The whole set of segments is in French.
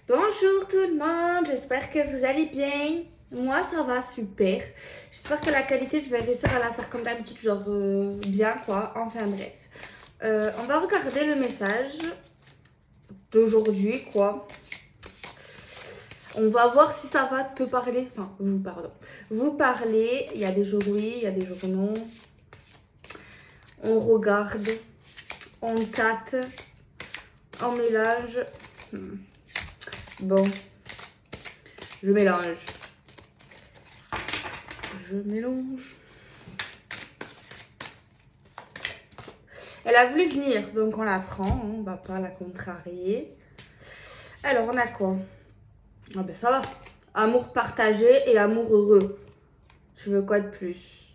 Bonjour tout le monde, j'espère que vous allez bien. Moi ça va super. J'espère que la qualité je vais réussir à la faire comme d'habitude, genre bien quoi. Enfin bref. On va regarder le message d'aujourd'hui quoi. On va voir si ça va te parler. Enfin, vous, pardon. Vous parlez, il y a des jours oui, il y a des jours non. On regarde, on tâte, on mélange. Bon, je mélange. Je mélange. Elle a voulu venir, donc on la prend, hein, on va pas la contrarier. Alors, on a quoi? Ah ben ça va. Amour partagé et amour heureux. Tu veux quoi de plus?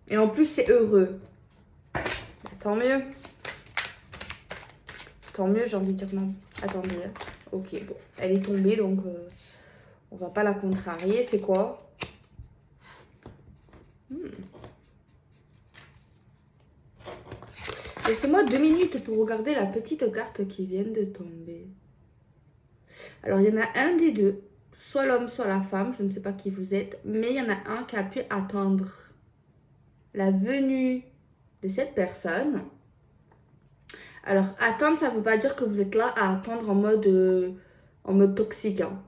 Et en plus, c'est heureux. Tant mieux. Tant mieux, j'ai envie de dire non. Attendez. Ok, bon. Elle est tombée, donc on va pas la contrarier. C'est quoi? Laissez-moi 2 minutes pour regarder la petite carte qui vient de tomber. Alors, il y en a un des deux. Soit l'homme, soit la femme. Je ne sais pas qui vous êtes. Mais il y en a un qui a pu attendre la venue de cette personne. Alors, attendre, ça ne veut pas dire que vous êtes là à attendre en mode toxique. Hein.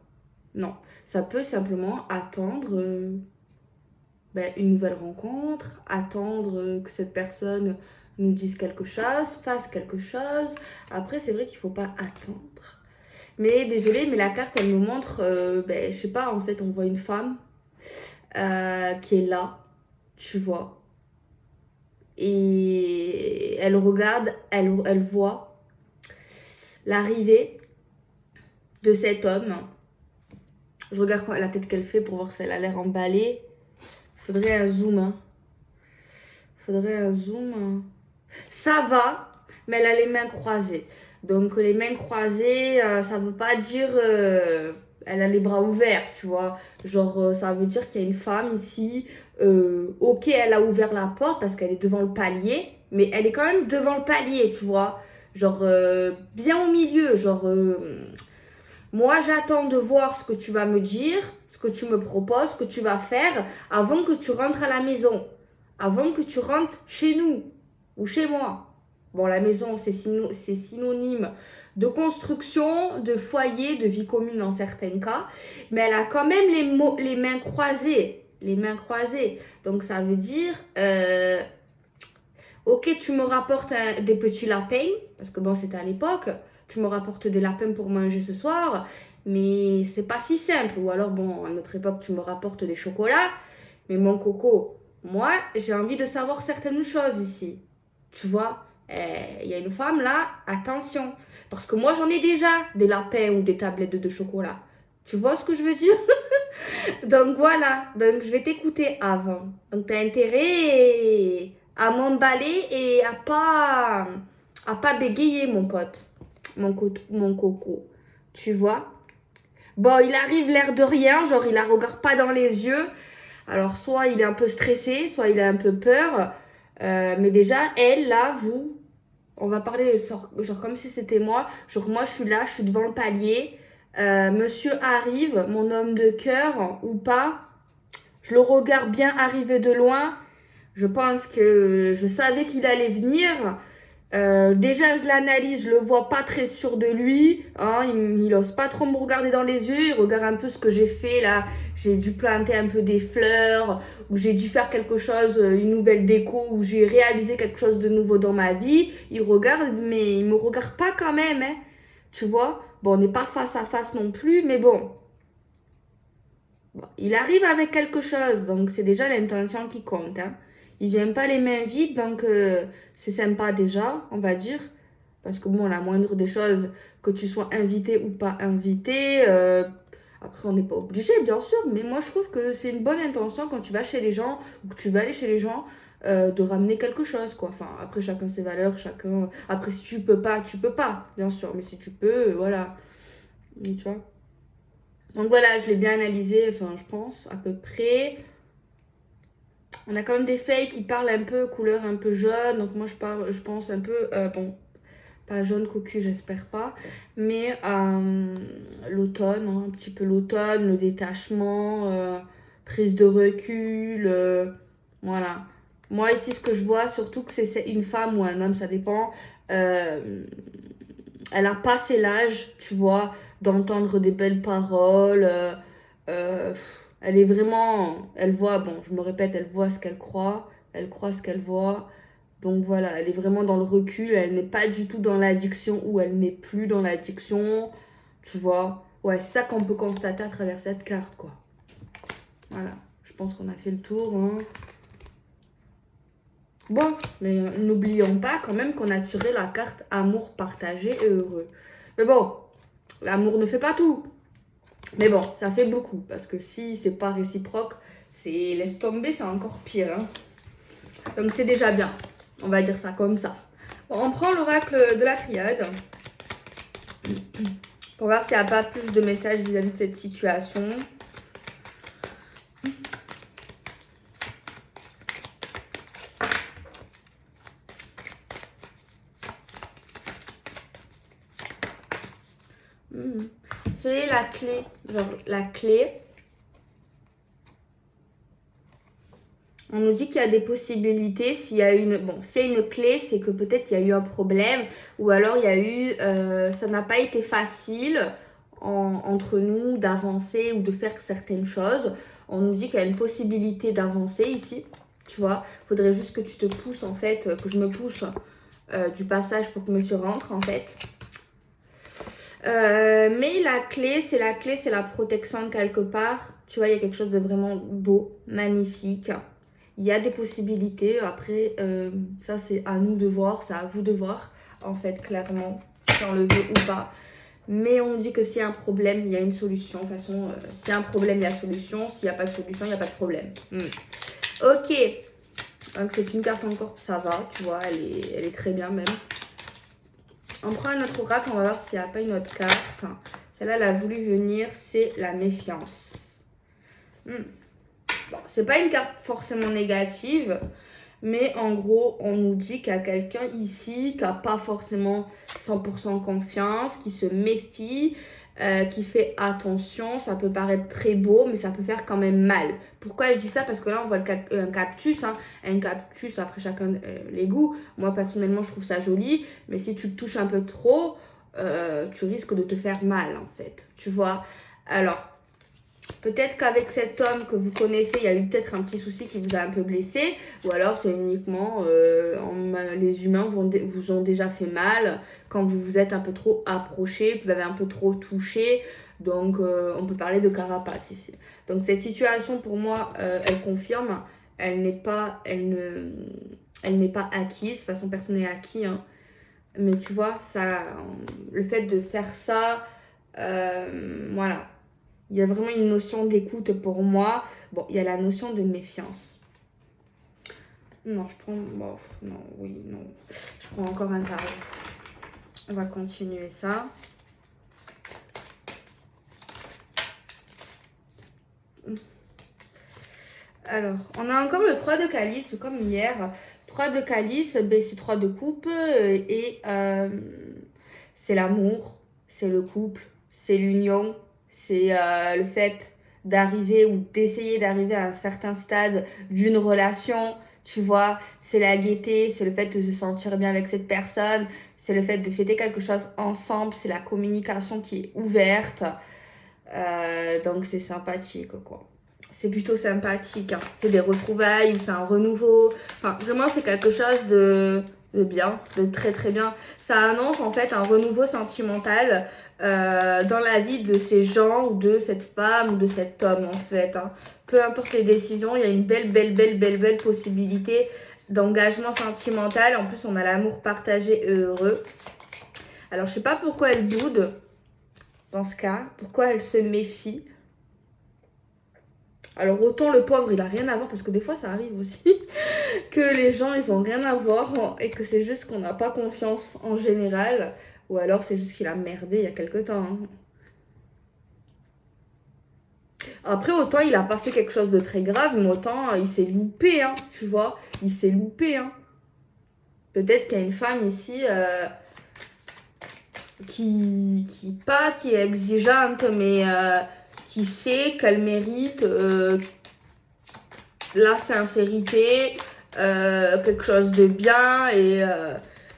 Non, ça peut simplement attendre une nouvelle rencontre, attendre que cette personne nous dise quelque chose, fasse quelque chose. Après, c'est vrai qu'il ne faut pas attendre. Mais désolée, mais la carte, elle me montre, je sais pas, en fait, on voit une femme qui est là, tu vois. Et elle regarde, elle voit l'arrivée de cet homme. Je regarde la tête qu'elle fait pour voir si elle a l'air emballée. Faudrait un zoom. Hein. Faudrait un zoom. Hein. Ça va, mais elle a les mains croisées. Donc les mains croisées, ça veut pas dire elle a les bras ouverts, tu vois. Genre ça veut dire qu'il y a une femme ici. Ok, elle a ouvert la porte parce qu'elle est devant le palier, mais elle est quand même devant le palier, tu vois. Genre bien au milieu, genre moi, j'attends de voir ce que tu vas me dire, ce que tu me proposes, ce que tu vas faire avant que tu rentres à la maison. Avant que tu rentres chez nous ou chez moi. Bon, la maison, c'est synonyme de construction, de foyer, de vie commune dans certains cas. Mais elle a quand même les mains croisées. Les mains croisées. Donc, ça veut dire, ok, tu me rapportes des petits lapins, parce que bon, c'était à l'époque. Tu me rapportes des lapins pour manger ce soir, mais c'est pas si simple. Ou alors, bon, à notre époque, tu me rapportes des chocolats, mais mon coco, moi, j'ai envie de savoir certaines choses ici. Tu vois, il y a une femme là, attention. Parce que moi, j'en ai déjà des lapins ou des tablettes de chocolat. Tu vois ce que je veux dire? Donc voilà, donc je vais t'écouter avant. Donc t'as intérêt à m'emballer et à pas bégayer mon pote, mon coco. Tu vois? Bon, il arrive l'air de rien, genre il la regarde pas dans les yeux. Alors soit il est un peu stressé, soit il a un peu peur. Mais déjà, elle, là, vous, on va parler genre comme si c'était moi. Genre moi je suis là, je suis devant le palier. Monsieur arrive, mon homme de cœur ou pas. Je le regarde bien arriver de loin. Je pense que je savais qu'il allait venir. Déjà, je l'analyse, je le vois pas très sûr de lui. Hein, il ose pas trop me regarder dans les yeux. Il regarde un peu ce que j'ai fait là. J'ai dû planter un peu des fleurs, ou j'ai dû faire quelque chose, une nouvelle déco, ou j'ai réalisé quelque chose de nouveau dans ma vie. Il regarde, mais il me regarde pas quand même. Hein, tu vois? Bon, on n'est pas face à face non plus, mais bon. Bon, il arrive avec quelque chose, donc c'est déjà l'intention qui compte. Hein. Il vient pas les mains vides, donc c'est sympa déjà, on va dire. Parce que bon, la moindre des choses, que tu sois invité ou pas invité, après on n'est pas obligé, bien sûr, mais moi je trouve que c'est une bonne intention quand tu vas chez les gens, ou que tu vas aller chez les gens, de ramener quelque chose, quoi. Enfin, après chacun ses valeurs, chacun... Après si tu peux pas, bien sûr, mais si tu peux, voilà. Tu vois. Donc voilà, je l'ai bien analysé, enfin je pense à peu près. On a quand même des feuilles qui parlent un peu couleur un peu jaune, donc moi je pense un peu bon pas jaune cocu, j'espère pas. Mais l'automne, hein, un petit peu l'automne, le détachement, prise de recul, voilà. Moi ici, ce que je vois, surtout que c'est une femme ou un homme, ça dépend. Elle a passé l'âge, tu vois, d'entendre des belles paroles. Euh, Elle est vraiment, elle voit, bon, je me répète, elle voit ce qu'elle croit, elle croit ce qu'elle voit. Donc voilà, elle est vraiment dans le recul, elle n'est pas du tout dans l'addiction ou elle n'est plus dans l'addiction, tu vois. Ouais, c'est ça qu'on peut constater à travers cette carte, quoi. Voilà, je pense qu'on a fait le tour, hein. Bon, mais n'oublions pas quand même qu'on a tiré la carte amour partagé et heureux. Mais bon, l'amour ne fait pas tout. Mais bon, ça fait beaucoup. Parce que si c'est pas réciproque, c'est laisse tomber, c'est encore pire, hein. Donc c'est déjà bien. On va dire ça comme ça. Bon, on prend l'oracle de la triade. Pour voir s'il n'y a pas plus de messages vis-à-vis de cette situation. C'est la clé. Genre, la clé. On nous dit qu'il y a des possibilités. S'il y a une, bon, s'il y a une clé, c'est que peut-être il y a eu un problème. Ou alors il y a eu, ça n'a pas été facile entre nous d'avancer ou de faire certaines choses. On nous dit qu'il y a une possibilité d'avancer ici. Tu vois, faudrait juste que tu te pousses en fait, que je me pousse du passage pour que monsieur rentre en fait. Mais la clé, c'est la protection quelque part. Tu vois, il y a quelque chose de vraiment beau, magnifique. Il y a des possibilités. Après, ça, c'est à nous de voir. C'est à vous de voir, en fait, clairement, si on le veut ou pas. Mais on dit que s'il y a un problème, il y a une solution. De toute façon, s'il y a un problème, il y a solution. S'il n'y a pas de solution, il n'y a pas de problème. Ok. Donc, c'est une carte encore. Ça va, tu vois. Elle est très bien, même. On prend un autre oracle, on va voir s'il n'y a pas une autre carte. Celle-là, elle a voulu venir, c'est la méfiance. Bon, c'est pas une carte forcément négative, mais en gros, on nous dit qu'il y a quelqu'un ici qui n'a pas forcément 100% confiance, qui se méfie, qui fait attention. Ça peut paraître très beau, mais ça peut faire quand même mal. Pourquoi je dis ça? Parce que là, on voit un cactus. Hein. Un cactus, après chacun les goûts. Moi, personnellement, je trouve ça joli. Mais si tu le touches un peu trop, tu risques de te faire mal, en fait. Tu vois? Alors, peut-être qu'avec cet homme que vous connaissez, il y a eu peut-être un petit souci qui vous a un peu blessé. Ou alors, c'est uniquement les humains vous ont déjà fait mal quand vous vous êtes un peu trop approché, que vous avez un peu trop touché. Donc, on peut parler de carapace ici. Donc, cette situation, pour moi, elle confirme. Elle n'est pas acquise. De toute façon, personne n'est acquis. Hein. Mais tu vois, ça, le fait de faire ça, voilà. Il y a vraiment une notion d'écoute pour moi. Bon, il y a la notion de méfiance. Non, je prends... Bon, non, oui, non. Je prends encore un tarot. On va continuer ça. Alors, on a encore le 3 de calice, comme hier. 3 de calice, ben, c'est 3 de coupe et c'est l'amour, c'est le couple, c'est l'union, c'est le fait d'arriver ou d'essayer d'arriver à un certain stade d'une relation, tu vois, c'est la gaieté, c'est le fait de se sentir bien avec cette personne, c'est le fait de fêter quelque chose ensemble, c'est la communication qui est ouverte, donc c'est sympathique quoi. C'est plutôt sympathique, hein. C'est des retrouvailles ou c'est un renouveau, enfin vraiment c'est quelque chose de bien, de très très bien. Ça annonce en fait un renouveau sentimental dans la vie de ces gens ou de cette femme ou de cet homme en fait. Hein. Peu importe les décisions, il y a une belle possibilité d'engagement sentimental. En plus, on a l'amour partagé et heureux. Alors, je sais pas pourquoi elle boude dans ce cas, pourquoi elle se méfie. Alors, autant le pauvre, il a rien à voir, parce que des fois, ça arrive aussi, que les gens, ils ont rien à voir et que c'est juste qu'on n'a pas confiance en général. Ou alors, c'est juste qu'il a merdé il y a quelque temps. Hein. Après, autant il a pas fait quelque chose de très grave, mais autant il s'est loupé, hein, tu vois. Il s'est loupé, hein. Peut-être qu'il y a une femme ici qui est exigeante, mais qui sait qu'elle mérite la sincérité, quelque chose de bien et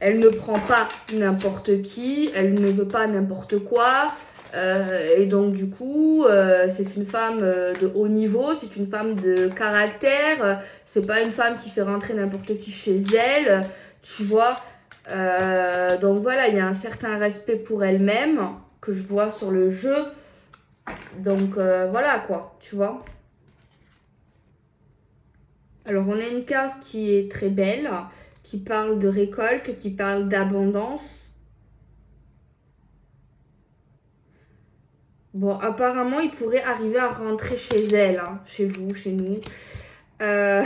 elle ne prend pas n'importe qui, elle ne veut pas n'importe quoi. Et donc du coup, c'est une femme de haut niveau, c'est une femme de caractère, c'est pas une femme qui fait rentrer n'importe qui chez elle, tu vois. Donc voilà, il y a un certain respect pour elle-même que je vois sur le jeu. Donc voilà quoi, tu vois. Alors on a une carte qui est très belle, qui parle de récolte, qui parle d'abondance. Bon, apparemment, il pourrait arriver à rentrer chez elle, hein, chez vous, chez nous. Euh,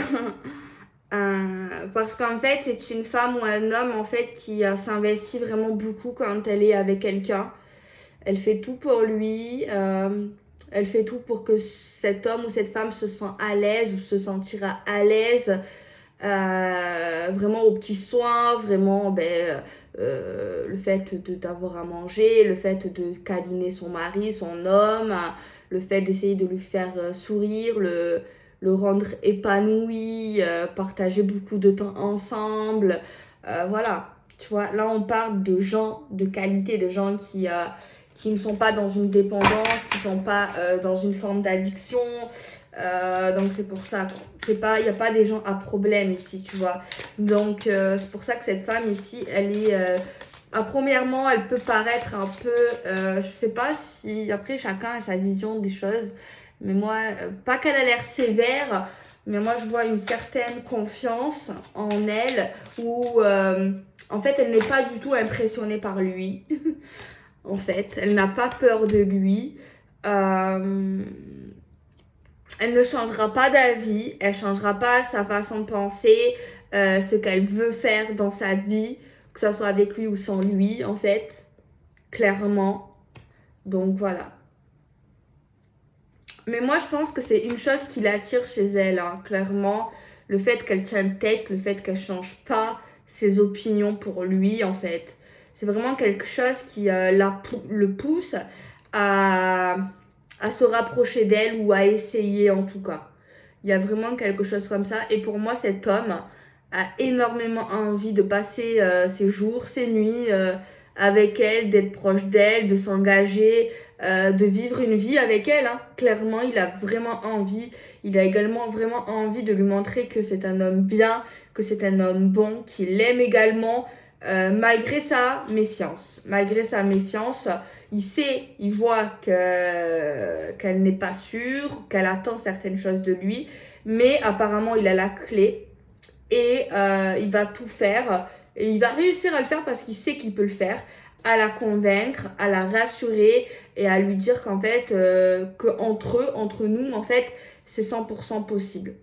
parce qu'en fait, c'est une femme ou un homme, en fait, qui s'investit vraiment beaucoup quand elle est avec quelqu'un. Elle fait tout pour lui. Elle fait tout pour que cet homme ou cette femme se sent à l'aise ou se sentira à l'aise. Vraiment aux petits soins, vraiment le fait d'avoir à manger, le fait de câliner son mari, son homme, le fait d'essayer de lui faire sourire, le rendre épanoui, partager beaucoup de temps ensemble. Voilà, tu vois, là on parle de gens de qualité, de gens qui ne sont pas dans une dépendance, qui ne sont pas dans une forme d'addiction. Donc c'est pour ça, c'est pas, il n'y a pas des gens à problème ici, tu vois. Donc c'est pour ça que cette femme ici, elle est, premièrement, elle peut paraître un peu, je sais pas si, après chacun a sa vision des choses, mais moi, pas qu'elle a l'air sévère, mais moi je vois une certaine confiance en elle, où en fait elle n'est pas du tout impressionnée par lui, en fait, elle n'a pas peur de lui. Elle ne changera pas d'avis, elle changera pas sa façon de penser, ce qu'elle veut faire dans sa vie, que ce soit avec lui ou sans lui, en fait, clairement. Donc voilà. Mais moi, je pense que c'est une chose qui l'attire chez elle, hein, clairement. Le fait qu'elle tienne tête, le fait qu'elle change pas ses opinions pour lui, en fait. C'est vraiment quelque chose qui le pousse à, à se rapprocher d'elle ou à essayer, en tout cas. Il y a vraiment quelque chose comme ça. Et pour moi, cet homme a énormément envie de passer ses jours, ses nuits avec elle, d'être proche d'elle, de s'engager, de vivre une vie avec elle. Hein. Clairement, il a vraiment envie. Il a également vraiment envie de lui montrer que c'est un homme bien, que c'est un homme bon, qu'il l'aime également, malgré sa méfiance. Malgré sa méfiance, il sait, il voit qu'elle n'est pas sûre, qu'elle attend certaines choses de lui, mais apparemment, il a la clé et il va tout faire. Et il va réussir à le faire parce qu'il sait qu'il peut le faire, à la convaincre, à la rassurer et à lui dire qu'en fait, qu'entre eux, entre nous, en fait, c'est 100% possible.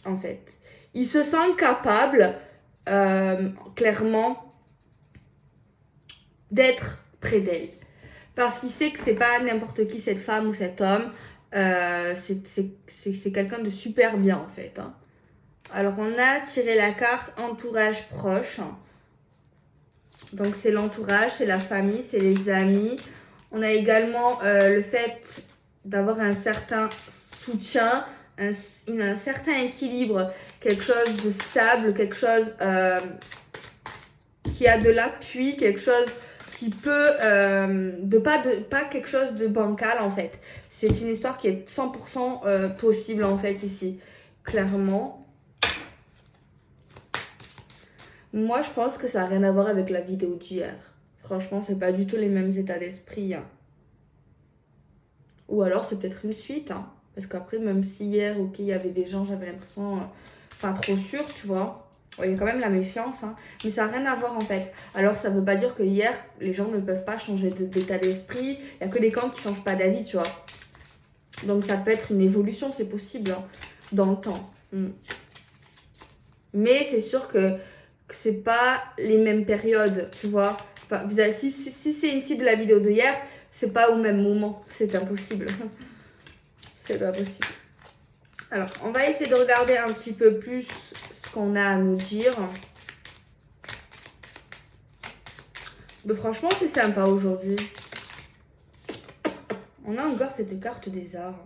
En fait. Il se sent capable, clairement, d'être près d'elle. Parce qu'il sait que c'est pas n'importe qui cette femme ou cet homme. C'est quelqu'un de super bien en fait. Hein. Alors on a tiré la carte entourage proche. Donc c'est l'entourage, c'est la famille, c'est les amis. On a également le fait d'avoir un certain soutien, un certain équilibre, quelque chose de stable, quelque chose qui a de l'appui, quelque chose qui peut, pas quelque chose de bancal en fait. C'est une histoire qui est 100% possible en fait ici, clairement. Moi je pense que ça n'a rien à voir avec la vidéo d'hier. Franchement, c'est pas du tout les mêmes états d'esprit. Hein. Ou alors c'est peut-être une suite. Hein. Parce qu'après, même si hier, ok, il y avait des gens, j'avais l'impression pas trop sûre, tu vois. Il y a quand même la méfiance, hein. Mais ça n'a rien à voir en fait. Alors ça veut pas dire que hier, les gens ne peuvent pas changer d'état d'esprit. Il n'y a que des camps qui changent pas d'avis, tu vois. Donc ça peut être une évolution, c'est possible, hein, dans le temps. Mais c'est sûr que c'est pas les mêmes périodes, tu vois. Enfin, si c'est une suite de la vidéo de hier, c'est pas au même moment. C'est impossible. C'est pas possible. Alors, on va essayer de regarder un petit peu plus ce qu'on a à nous dire. Mais franchement, c'est sympa aujourd'hui. On a encore cette carte des arts.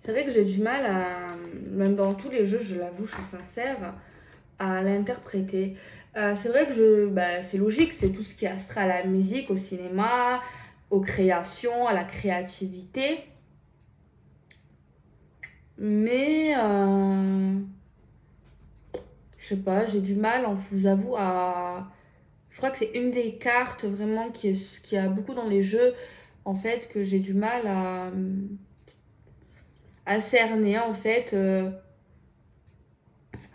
C'est vrai que j'ai du mal à, même dans tous les jeux, je l'avoue, je suis sincère, à l'interpréter. C'est vrai que c'est logique, c'est tout ce qui est astral à la musique, au cinéma, aux créations, à la créativité. Mais, je sais pas, j'ai du mal, je vous avoue, à... Je crois que c'est une des cartes vraiment qui a beaucoup dans les jeux, en fait, que j'ai du mal à cerner, en fait.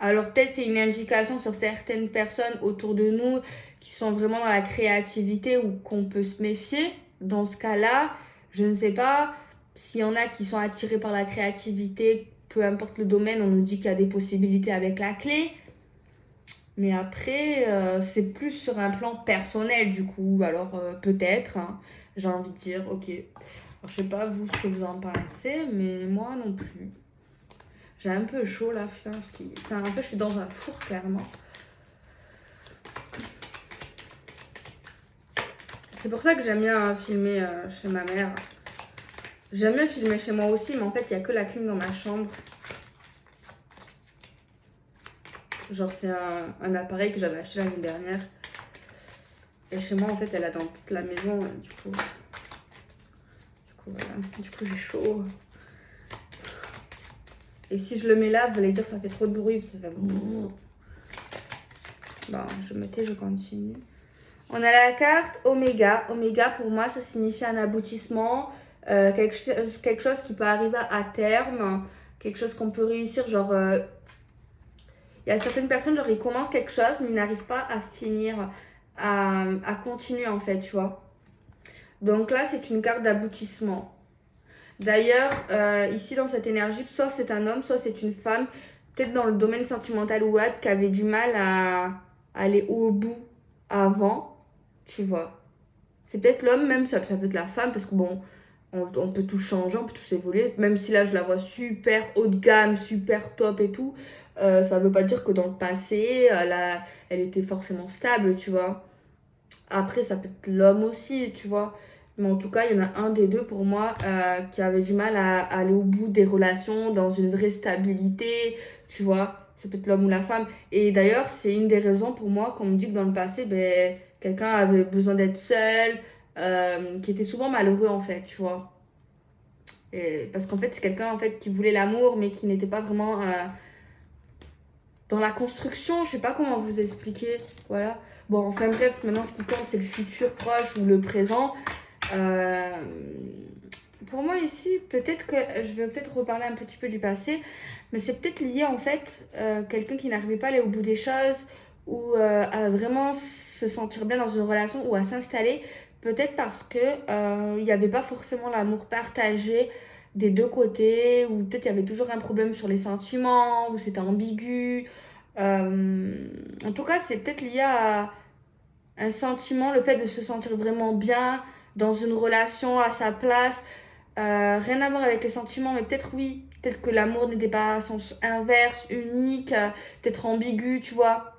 Alors peut-être c'est une indication sur certaines personnes autour de nous qui sont vraiment dans la créativité ou qu'on peut se méfier. Dans ce cas-là, je ne sais pas s'il y en a qui sont attirés par la créativité, peu importe le domaine, on nous dit qu'il y a des possibilités avec la clé. Mais après, c'est plus sur un plan personnel du coup. Alors peut-être, hein, j'ai envie de dire, ok. Alors, je sais pas vous ce que vous en pensez, mais moi non plus. J'ai un peu chaud là, putain, parce que en fait, je suis dans un four clairement. C'est pour ça que j'aime bien filmer chez ma mère. J'aime bien filmer chez moi aussi, mais en fait, il n'y a que la clim dans ma chambre. Genre, c'est un appareil que j'avais acheté l'année dernière. Et chez moi, en fait, elle a dans toute la maison, du coup. Voilà. Du coup, j'ai chaud. Et si je le mets là, vous allez dire que ça fait trop de bruit. Ça fait... Bon, je mettais, je continue. On a la carte Oméga. Oméga, pour moi, ça signifie un aboutissement. Quelque chose qui peut arriver à terme. Quelque chose qu'on peut réussir. Genre, il y a certaines personnes, genre, ils commencent quelque chose, mais ils n'arrivent pas à finir, à continuer, en fait, tu vois. Donc là, c'est une carte d'aboutissement. D'ailleurs, ici, dans cette énergie, soit c'est un homme, soit c'est une femme, peut-être dans le domaine sentimental ou autre, qui avait du mal à aller au bout avant, tu vois. C'est peut-être l'homme, même, ça peut être la femme, parce que bon, on peut tout changer, on peut tout s'évoluer. Même si là, je la vois super haut de gamme, super top et tout, ça veut pas dire que dans le passé, elle était forcément stable, tu vois. Après, ça peut être l'homme aussi, tu vois. Mais en tout cas, il y en a un des deux pour moi qui avait du mal à aller au bout des relations, dans une vraie stabilité, tu vois. Ça peut être l'homme ou la femme. Et d'ailleurs, c'est une des raisons pour moi qu'on me dit que dans le passé, ben, quelqu'un avait besoin d'être seul, qui était souvent malheureux en fait, tu vois. Et parce qu'en fait, c'est quelqu'un en fait qui voulait l'amour, mais qui n'était pas vraiment dans la construction, je sais pas comment vous expliquer. Voilà. Bon, enfin bref, maintenant ce qui compte, c'est le futur proche ou le présent. Euh, pour moi ici, peut-être que je vais peut-être reparler un petit peu du passé, mais c'est peut-être lié en fait quelqu'un qui n'arrivait pas à aller au bout des choses ou à vraiment se sentir bien dans une relation ou à s'installer, peut-être parce que il n'y avait pas forcément l'amour partagé des deux côtés, ou peut-être il y avait toujours un problème sur les sentiments, ou c'était ambigu. En tout cas, c'est peut-être lié à un sentiment, le fait de se sentir vraiment bien dans une relation à sa place. Rien à voir avec les sentiments, mais peut-être oui. Peut-être que l'amour n'était pas à sens inverse, unique, peut-être ambigu, tu vois.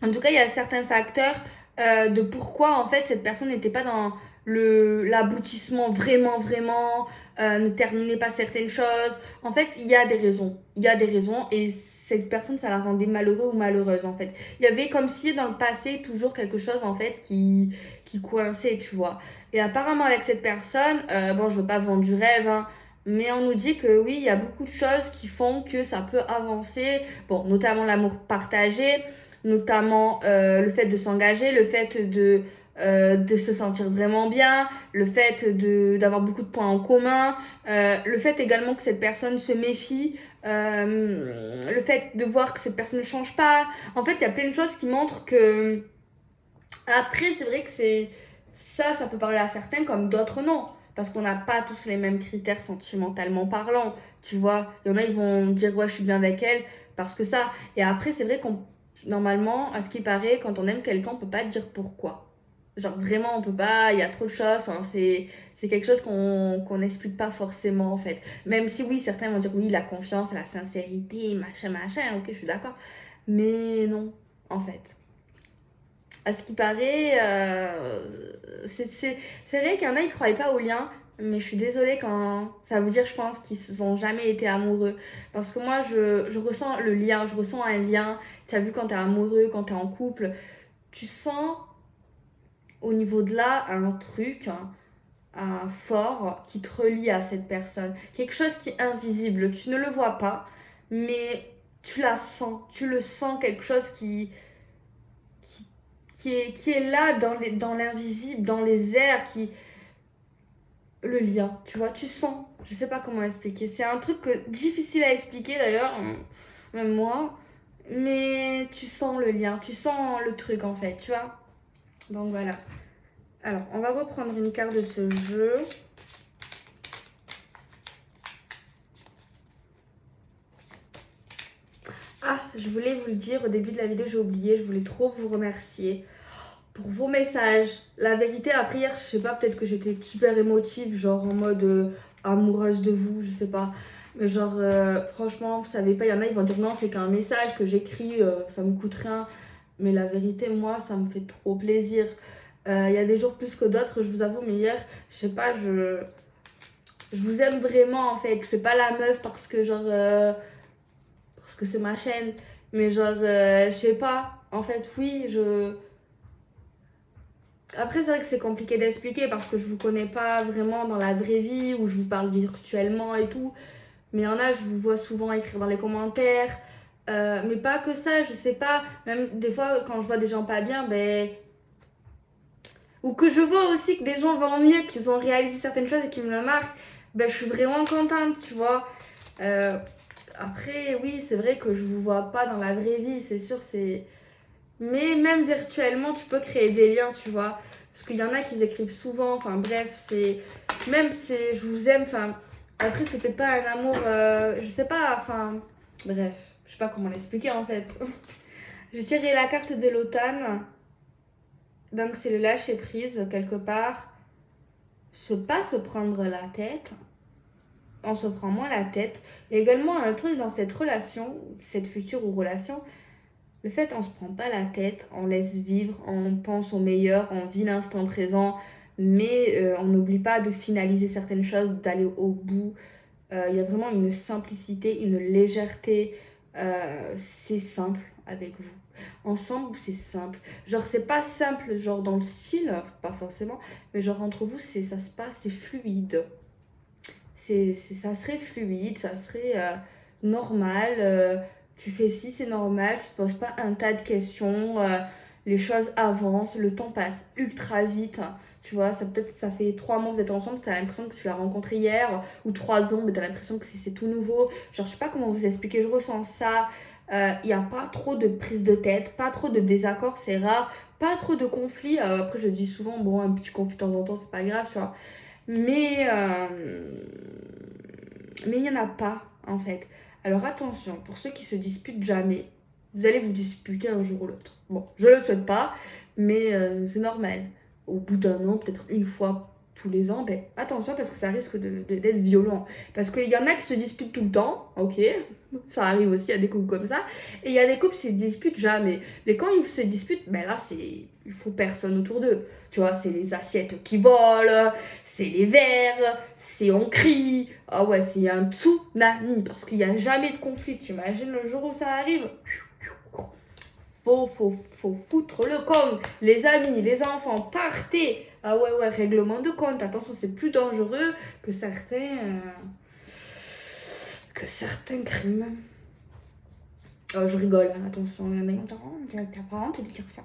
En tout cas, il y a certains facteurs de pourquoi en fait cette personne n'était pas dans l'aboutissement vraiment, ne terminait pas certaines choses. En fait, il y a des raisons. Il y a des raisons et cette personne, ça la rendait malheureux ou malheureuse en fait. Il y avait comme si dans le passé toujours quelque chose en fait qui coinçait, tu vois. Et apparemment avec cette personne, bon, je veux pas vendre du rêve, hein, mais on nous dit que oui, il y a beaucoup de choses qui font que ça peut avancer. Bon, notamment l'amour partagé, notamment le fait de s'engager, le fait de se sentir vraiment bien, le fait d'avoir beaucoup de points en commun, le fait également que cette personne se méfie, le fait de voir que cette personne ne change pas. En fait, il y a plein de choses qui montrent que... Après, c'est vrai que ça peut parler à certains comme d'autres non. Parce qu'on n'a pas tous les mêmes critères sentimentalement parlant. Tu vois, il y en a, ils vont dire, ouais, je suis bien avec elle, parce que ça. Et après, c'est vrai qu'on normalement, à ce qui paraît, quand on aime quelqu'un, on peut pas dire pourquoi. Genre vraiment, on peut pas, il y a trop de choses, hein, c'est quelque chose qu'on n'explique pas forcément en fait. Même si oui, certains vont dire oui, la confiance, la sincérité, machin, ok, je suis d'accord. Mais non, en fait. À ce qui paraît, c'est vrai qu'il y en a, ils croient pas aux liens. Mais je suis désolée quand ça veut dire, je pense, qu'ils n'ont jamais été amoureux. Parce que moi, je ressens le lien, je ressens un lien. Tu as vu quand tu es amoureux, quand tu es en couple, tu sens au niveau de là un truc un fort qui te relie à cette personne. Quelque chose qui est invisible. Tu ne le vois pas, mais tu la sens. Tu le sens, quelque chose qui, qui est là dans l'invisible, dans les airs, le lien, tu vois, tu sens. Je sais pas comment expliquer. C'est un truc difficile à expliquer d'ailleurs, même moi. Mais tu sens le lien, tu sens le truc en fait, tu vois. Donc voilà. Alors, on va reprendre une carte de ce jeu. Ah, je voulais vous le dire au début de la vidéo, j'ai oublié. Je voulais trop vous remercier pour vos messages. La vérité, après hier, je sais pas, peut-être que j'étais super émotive, genre en mode amoureuse de vous, je sais pas. Mais genre, franchement, vous savez pas, il y en a, ils vont dire non, c'est qu'un message que j'écris, ça me coûte rien. Mais la vérité, moi, ça me fait trop plaisir. Il y a des jours plus que d'autres, je vous avoue, mais hier, je sais pas, je vous aime vraiment en fait. Je fais pas la meuf parce que genre, parce que c'est ma chaîne. Mais genre, je sais pas, en fait, oui, je. Après, c'est vrai que c'est compliqué d'expliquer parce que je vous connais pas vraiment dans la vraie vie ou je vous parle virtuellement et tout. Mais il y en a, je vous vois souvent écrire dans les commentaires. Mais pas que ça, je sais pas. Même des fois, quand je vois des gens pas bien, ben. Ou que je vois aussi que des gens vont mieux, qu'ils ont réalisé certaines choses et qui me le marquent, ben je suis vraiment contente, tu vois. Euh, Après, oui, c'est vrai que je vous vois pas dans la vraie vie, c'est sûr, c'est. Mais même virtuellement, tu peux créer des liens, tu vois. Parce qu'il y en a qui écrivent souvent, enfin bref, c'est. Même si je vous aime, enfin. Après, c'est peut-être pas un amour, je sais pas, enfin. Bref, je sais pas comment l'expliquer en fait. J'ai tiré la carte de l'automne, donc c'est le lâcher prise quelque part. Pas se prendre la tête, on se prend moins la tête. Il y a également un truc dans cette relation, cette future ou relation. Le fait, on se prend pas la tête, on laisse vivre, on pense au meilleur, on vit l'instant présent, mais on n'oublie pas de finaliser certaines choses, d'aller au bout. Il y a vraiment une simplicité, une légèreté. C'est simple avec vous. Ensemble, c'est simple. Genre, c'est pas simple, genre dans le style, pas forcément, mais genre entre vous, ça se passe, c'est fluide. Ça serait fluide, ça serait normal. Tu fais ci, c'est normal, tu te poses pas un tas de questions. Les choses avancent, le temps passe ultra vite. Tu vois, peut-être ça fait 3 mois que vous êtes ensemble, tu as l'impression que tu l'as rencontré hier, ou 3 ans, mais tu as l'impression que c'est tout nouveau. Genre, je sais pas comment vous expliquer, je ressens ça. Il n'y a pas trop de prise de tête, pas trop de désaccords, c'est rare. Pas trop de conflits. Après, je dis souvent, bon, un petit conflit de temps en temps, c'est pas grave, tu vois. Mais mais il n'y en a pas, en fait. Alors attention, pour ceux qui se disputent jamais, vous allez vous disputer un jour ou l'autre. Bon, je le souhaite pas, mais c'est normal. Au bout d'un an, peut-être une fois tous les ans, ben attention parce que ça risque d'être violent. Parce qu'il y en a qui se disputent tout le temps, ok, ça arrive aussi, il y a des couples comme ça. Et il y a des couples qui se disputent jamais. Mais quand ils se disputent, ben là, il faut personne autour d'eux. Tu vois, c'est les assiettes qui volent, c'est les verres, c'est on crie. Ah ouais, c'est un tsunami parce qu'il n'y a jamais de conflit. T'imagines le jour où ça arrive? Faut foutre le camp. Les amis, les enfants, partez. Ah ouais, ouais, règlement de compte. Attention, c'est plus dangereux que certains crimes. Oh, je rigole, attention, il y en a t'as pas honte de dire ça.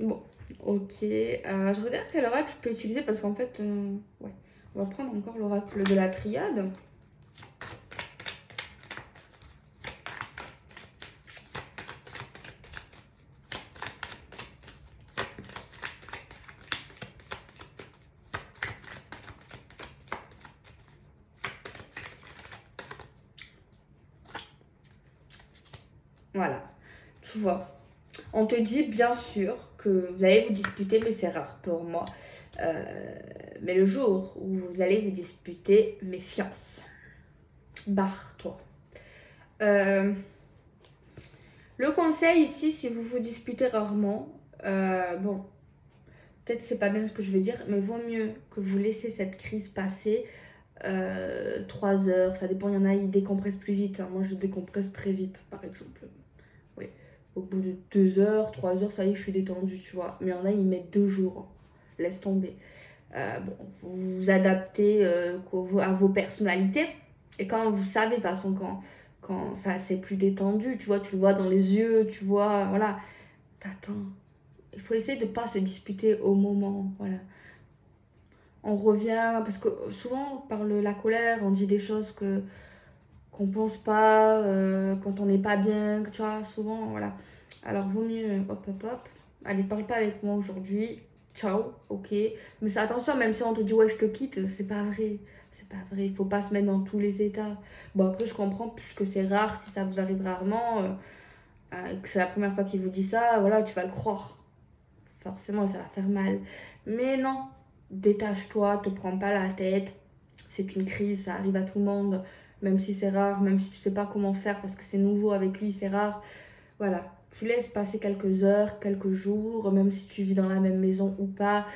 Bon, ok. Je regarde quel oracle je peux utiliser parce qu'en fait, ouais. On va prendre encore l'oracle de la triade. Voilà, tu vois. On te dit bien sûr que vous allez vous disputer, mais c'est rare pour moi. Mais le jour où vous allez vous disputer, méfiance. Barre-toi. Euh, Le conseil ici, si vous vous disputez rarement, bon, peut-être c'est pas bien ce que je vais dire, mais vaut mieux que vous laissez cette crise passer 3 heures, ça dépend, il y en a, ils décompressent plus vite, hein. Moi, je décompresse très vite, par exemple. Oui. Au bout de 2 heures, 3 heures, ça y est, je suis détendue, tu vois. Mais il y en a, ils mettent 2 jours. Laisse tomber. Bon, vous vous adaptez à vos personnalités. Et quand vous savez, de toute façon, quand ça c'est plus détendu, tu vois, tu le vois dans les yeux, tu vois, voilà, t'attends. Il faut essayer de ne pas se disputer au moment, voilà. On revient, parce que souvent, par la colère, on dit des choses qu'on pense pas, quand on n'est pas bien, tu vois, souvent, voilà. Alors, vaut mieux, hop, hop, hop. Allez, parle pas avec moi aujourd'hui. Ciao, ok. Mais c'est attention, même si on te dit, ouais, je te quitte, c'est pas vrai. C'est pas vrai, il faut pas se mettre dans tous les états. Bon, après, je comprends, puisque c'est rare, si ça vous arrive rarement, que c'est la première fois qu'il vous dit ça, voilà, tu vas le croire. Forcément, ça va faire mal. Mais non, détache-toi, te prends pas la tête. C'est une crise, ça arrive à tout le monde. Même si c'est rare, même si tu sais pas comment faire parce que c'est nouveau avec lui, c'est rare. Voilà, tu laisses passer quelques heures, quelques jours, même si tu vis dans la même maison ou pas.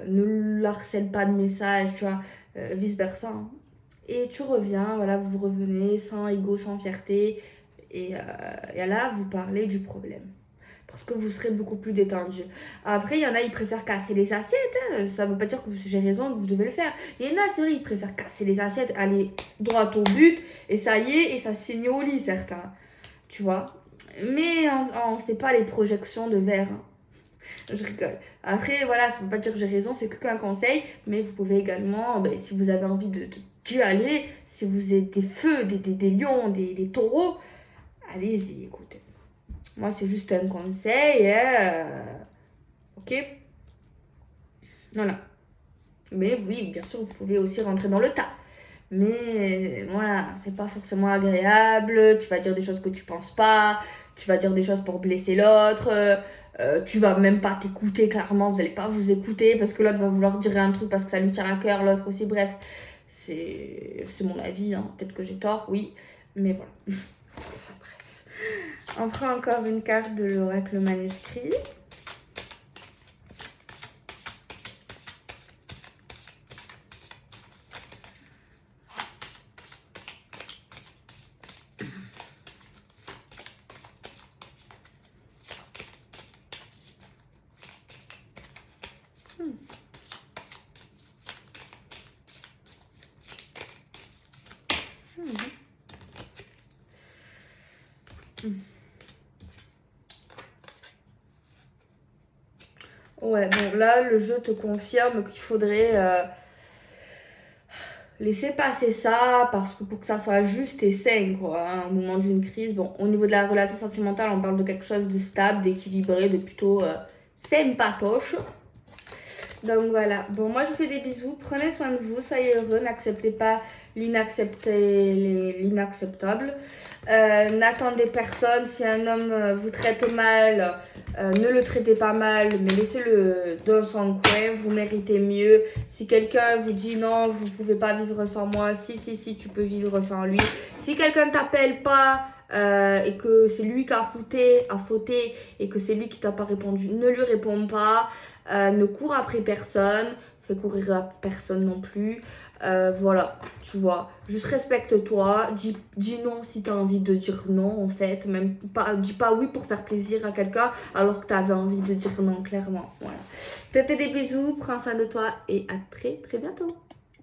Ne harcèle pas de messages, tu vois, vice-versa, hein. Et tu reviens, voilà, vous revenez sans ego, sans fierté. Et là, vous parlez du problème parce que vous serez beaucoup plus détendu. Après, il y en a, ils préfèrent casser les assiettes, hein. Ça ne veut pas dire que j'ai raison, que vous devez le faire. Il y en a, c'est vrai, ils préfèrent casser les assiettes, aller droit au but, et ça y est, et ça se finit au lit, certains. Tu vois. Mais on ne sait pas les projections de verre, hein. Je rigole. Après, voilà, ça ne veut pas dire que j'ai raison, c'est que qu'un conseil, mais vous pouvez également, ben, si vous avez envie d'y aller, si vous êtes des feux, des lions, des taureaux, allez-y, écoutez. Moi, c'est juste un conseil, hein, ok? Voilà. Mais oui, bien sûr, vous pouvez aussi rentrer dans le tas. Mais voilà, c'est pas forcément agréable. Tu vas dire des choses que tu penses pas. Tu vas dire des choses pour blesser l'autre. Tu vas même pas t'écouter, clairement. Vous allez pas vous écouter parce que l'autre va vouloir dire un truc parce que ça lui tient à cœur, l'autre aussi. Bref, c'est mon avis, hein. Peut-être que j'ai tort, oui. Mais voilà. Enfin, bref. On prend encore une carte de l'oracle manuscrit. Ouais, bon, là, le jeu te confirme qu'il faudrait laisser passer ça parce que pour que ça soit juste et sain, quoi, hein, au moment d'une crise. Bon, au niveau de la relation sentimentale, on parle de quelque chose de stable, d'équilibré, de plutôt sympatoche. Donc voilà. Bon, moi, je vous fais des bisous. Prenez soin de vous, soyez heureux, n'acceptez pas l'inacceptable. N'attendez personne. Si un homme vous traite mal, ne le traitez pas mal, mais laissez-le dans son coin. Vous méritez mieux. Si quelqu'un vous dit non, vous ne pouvez pas vivre sans moi, si, tu peux vivre sans lui. Si quelqu'un ne t'appelle pas et que c'est lui qui a fauté et que c'est lui qui t'a pas répondu, ne lui réponds pas. Ne cours après personne. Fais courir à personne non plus. Voilà, tu vois. Juste respecte-toi. Dis non si tu as envie de dire non, en fait. Même pas, dis pas oui pour faire plaisir à quelqu'un alors que tu avais envie de dire non, clairement. Voilà. Je te fais des bisous, prends soin de toi et à très très bientôt.